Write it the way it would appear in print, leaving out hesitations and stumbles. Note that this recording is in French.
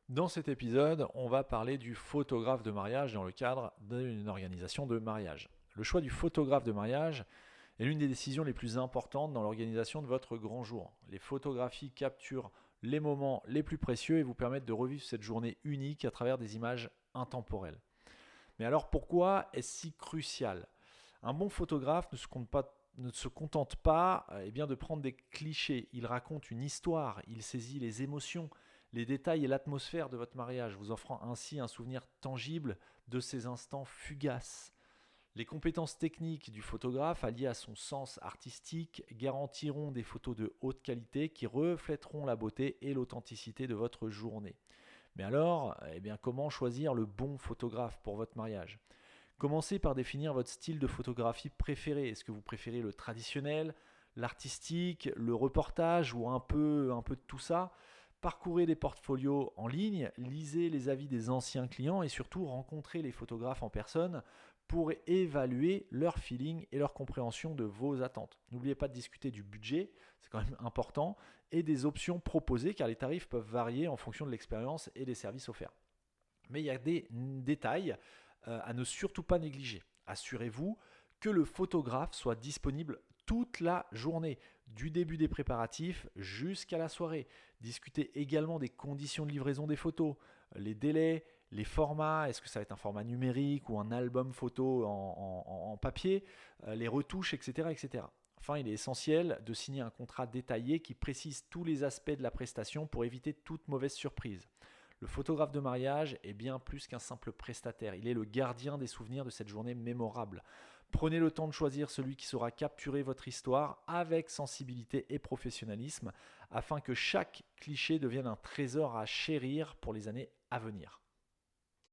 Dans cet épisode, on va parler du photographe de mariage dans le cadre d'une organisation de mariage. Le choix du photographe de mariage est l'une des décisions les plus importantes dans l'organisation de votre grand jour. Les photographies capturent les moments les plus précieux et vous permettent de revivre cette journée unique à travers des images intemporelles. Mais alors pourquoi est-ce si crucial? Un bon photographe ne se contente pas de prendre des clichés. Il raconte une histoire, il saisit les émotions, les détails et l'atmosphère de votre mariage, vous offrant ainsi un souvenir tangible de ces instants fugaces. Les compétences techniques du photographe, alliées à son sens artistique, garantiront des photos de haute qualité qui reflèteront la beauté et l'authenticité de votre journée. Mais alors, comment choisir le bon photographe pour votre mariage? Commencez par définir votre style de photographie préféré. Est-ce que vous préférez le traditionnel, l'artistique, le reportage ou un peu de tout ça? Parcourez les portfolios en ligne, lisez les avis des anciens clients et surtout rencontrez les photographes en personne pour évaluer leur feeling et leur compréhension de vos attentes. N'oubliez pas de discuter du budget, c'est quand même important, et des options proposées car les tarifs peuvent varier en fonction de l'expérience et des services offerts. Mais il y a des détails à ne surtout pas négliger. Assurez-vous que le photographe soit disponible toute la journée, du début des préparatifs jusqu'à la soirée. Discutez également des conditions de livraison des photos, les délais, les formats, est-ce que ça va être un format numérique ou un album photo en papier, les retouches, etc., etc. Enfin, il est essentiel de signer un contrat détaillé qui précise tous les aspects de la prestation pour éviter toute mauvaise surprise. Le photographe de mariage est bien plus qu'un simple prestataire. Il est le gardien des souvenirs de cette journée mémorable. Prenez le temps de choisir celui qui saura capturer votre histoire avec sensibilité et professionnalisme afin que chaque cliché devienne un trésor à chérir pour les années à venir.